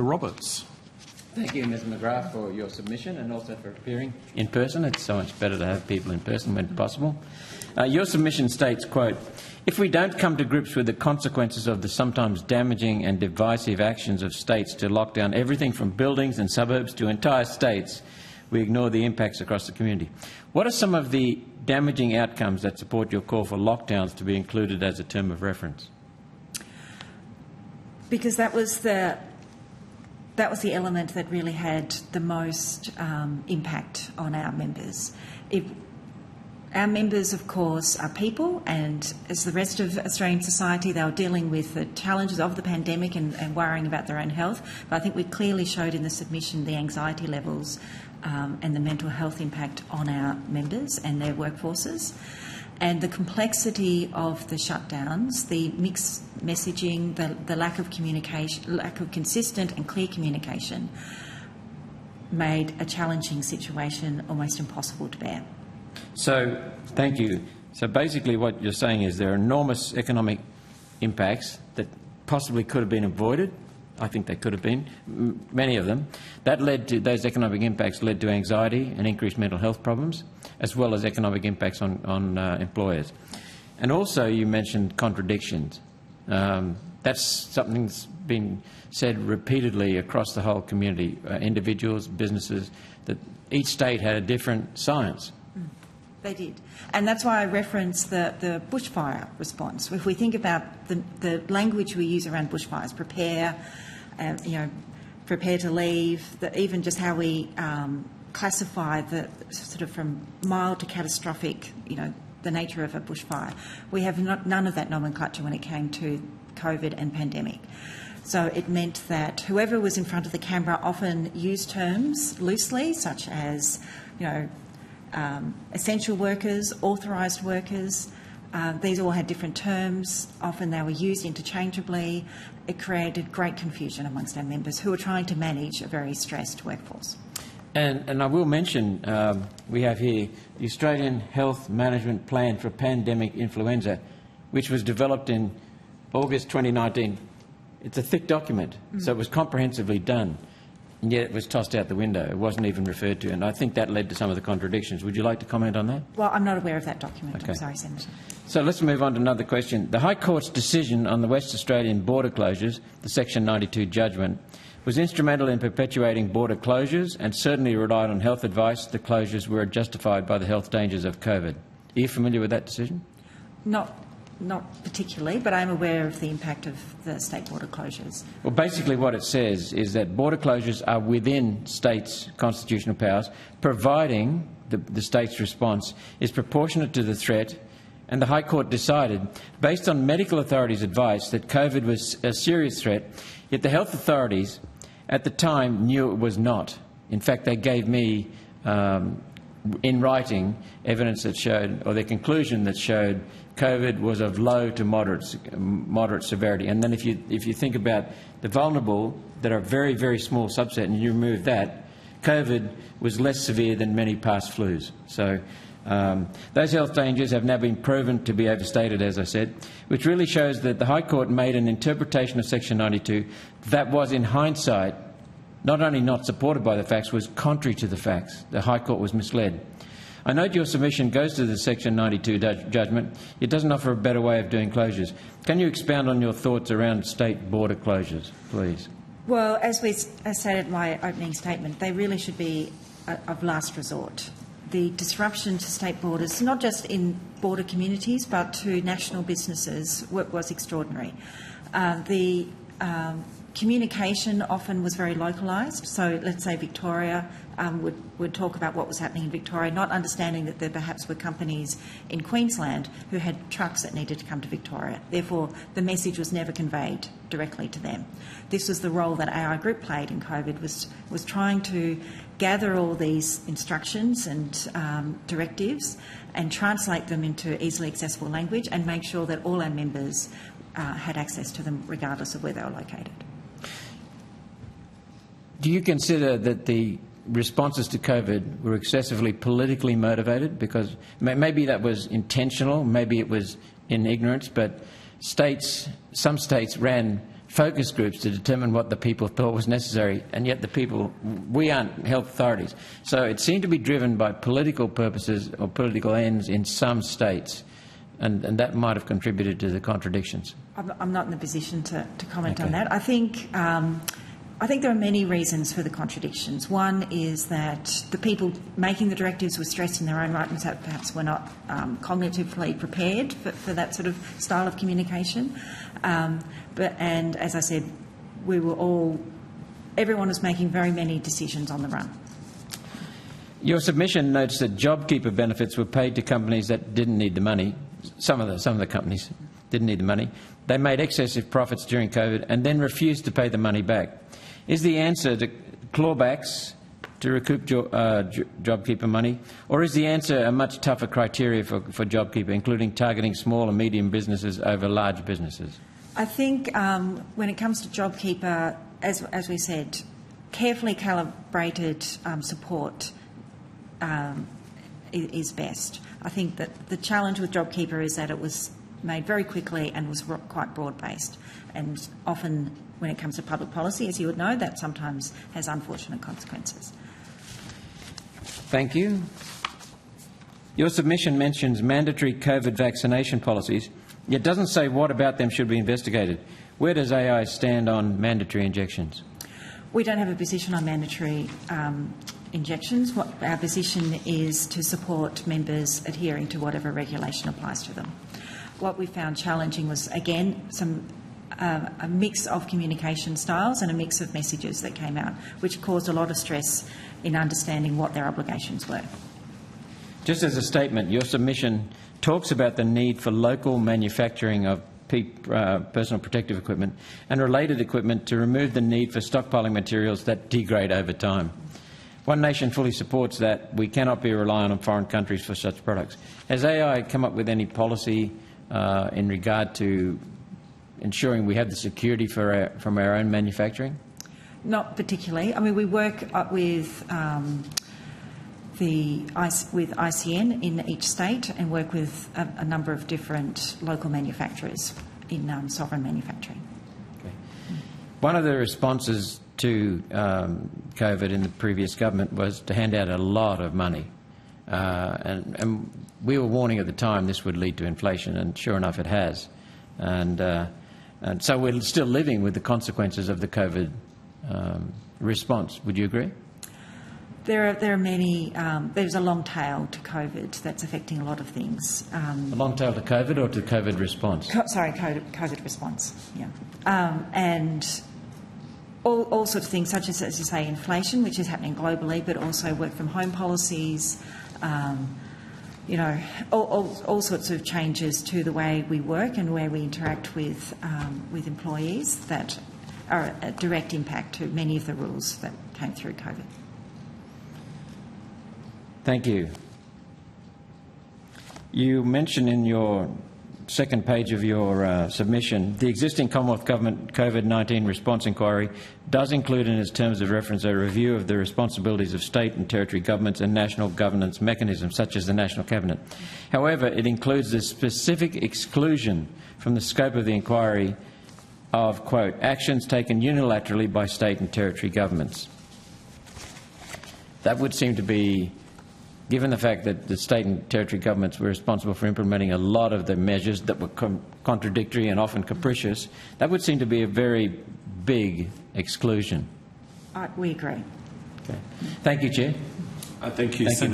Roberts. Thank you, Ms McGrath, for your submission and also for appearing in person. It's so much better to have people in person when possible. Your submission states, quote, "If we don't come to grips with the consequences of the sometimes damaging and divisive actions of states to lock down everything from buildings and suburbs to entire states, we ignore the impacts across the community." What are some of the damaging outcomes that support your call for lockdowns to be included as a term of reference? Because that was the element that really had the most impact on our members. Our members, of course, are people, and as the rest of Australian society, they were dealing with the challenges of the pandemic and worrying about their own health. But I think we clearly showed in the submission the anxiety levels and the mental health impact on our members and their workforces. And the complexity of the shutdowns, the mixed messaging, the lack of communication, lack of consistent and clear communication made a challenging situation almost impossible to bear. So, thank you. So basically what you're saying is there are enormous economic impacts that possibly could have been avoided. I think they could have been, many of them. Those economic impacts led to anxiety and increased mental health problems, as well as economic impacts on employers. And also you mentioned contradictions. That's something that's been said repeatedly across the whole community, individuals, businesses, that each state had a different science. They did. And that's why I referenced the bushfire response. If we think about the language we use around bushfires, prepare, prepare to leave, even just how we classify the sort of from mild to catastrophic, the nature of a bushfire. We have none of that nomenclature when it came to COVID and pandemic. So it meant that whoever was in front of the camera often used terms loosely, such as, essential workers, authorised workers. These all had different terms. Often they were used interchangeably. It created great confusion amongst our members who were trying to manage a very stressed workforce. And I will mention, we have here the Australian Health Management Plan for Pandemic Influenza, which was developed in August 2019. It's a thick document, so it was comprehensively done. And yet it was tossed out the window. It wasn't even referred to, and I think that led to some of the contradictions. Would you like to comment on that? Well, I'm not aware of that document. Okay. I'm sorry, Senator. So let's move on to another question. The High Court's decision on the West Australian border closures, the Section 92 judgment, was instrumental in perpetuating border closures and certainly relied on health advice. The closures were justified by the health dangers of COVID. Are you familiar with that decision? Not particularly, but I'm aware of the impact of the state border closures. Well, basically what it says is that border closures are within states' constitutional powers, providing the state's response is proportionate to the threat, and the High Court decided, based on medical authorities' advice, that COVID was a serious threat, yet the health authorities at the time knew it was not. In fact, they gave me, in writing, evidence that showed, or their conclusion that showed, COVID was of low to moderate severity. And then if you think about the vulnerable, that are a very, very small subset, and you remove that, COVID was less severe than many past flus. So those health dangers have now been proven to be overstated, as I said, which really shows that the High Court made an interpretation of Section 92 that was, in hindsight, not only not supported by the facts, was contrary to the facts. The High Court was misled. I note your submission goes to the Section 92 judgment. It doesn't offer a better way of doing closures. Can you expound on your thoughts around state border closures, please? Well, as stated in my opening statement, they really should be of last resort. The disruption to state borders, not just in border communities but to national businesses, was extraordinary. The communication often was very localised. So let's say Victoria would talk about what was happening in Victoria, not understanding that there perhaps were companies in Queensland who had trucks that needed to come to Victoria. Therefore, the message was never conveyed directly to them. This was the role that AI Group played in COVID, was trying to gather all these instructions and directives and translate them into easily accessible language and make sure that all our members had access to them regardless of where they were located. Do you consider that the responses to COVID were excessively politically motivated? Because maybe that was intentional, maybe it was in ignorance, but some states ran focus groups to determine what the people thought was necessary, and yet we aren't health authorities. So it seemed to be driven by political purposes or political ends in some states, and that might have contributed to the contradictions. I'm not in the position to comment on that. I think there are many reasons for the contradictions. One is that the people making the directives were stressed in their own right and perhaps were not cognitively prepared for that sort of style of communication. And as I said, everyone was making very many decisions on the run. Your submission notes that JobKeeper benefits were paid to companies that didn't need the money. Some of the companies didn't need the money. They made excessive profits during COVID and then refused to pay the money back. Is the answer to clawbacks to recoup JobKeeper money, or is the answer a much tougher criteria for JobKeeper, including targeting small and medium businesses over large businesses? I think when it comes to JobKeeper, as we said, carefully calibrated support is best. I think that the challenge with JobKeeper is that it was made very quickly and was quite broad-based, and often when it comes to public policy, as you would know, that sometimes has unfortunate consequences. Thank you. Your submission mentions mandatory COVID vaccination policies, yet doesn't say what about them should be investigated. Where does AI stand on mandatory injections? We don't have a position on mandatory injections. What our position is to support members adhering to whatever regulation applies to them. What we found challenging was, again, a mix of communication styles and a mix of messages that came out, which caused a lot of stress in understanding what their obligations were. Just as a statement, your submission talks about the need for local manufacturing of personal protective equipment and related equipment to remove the need for stockpiling materials that degrade over time. One Nation fully supports that we cannot be reliant on foreign countries for such products. Has AI come up with any policy in regard to ensuring we have the security from our own manufacturing? Not particularly. I mean, we work with ICN in each state and work with a number of different local manufacturers in sovereign manufacturing. Okay. One of the responses to COVID in the previous government was to hand out a lot of money. And we were warning at the time this would lead to inflation, and sure enough it has. And so we're still living with the consequences of the COVID response. Would you agree? There are many. There's a long tail to COVID that's affecting a lot of things. A long tail to COVID or to COVID response? COVID response. Yeah, and all sorts of things, such as you say, inflation, which is happening globally, but also work from home policies. You know, all sorts of changes to the way we work and where we interact with employees that are a direct impact to many of the rules that came through COVID. Thank you. You mention in your second page of your submission, the existing Commonwealth Government COVID-19 response inquiry does include in its terms of reference a review of the responsibilities of state and territory governments and national governance mechanisms, such as the National Cabinet. However, it includes the specific exclusion from the scope of the inquiry of, quote, actions taken unilaterally by state and territory governments. That would seem to be, given the fact that the state and territory governments were responsible for implementing a lot of the measures that were contradictory and often capricious, that would seem to be a very big exclusion. We agree. Okay. Thank you, Chair. Thank you, Thank you.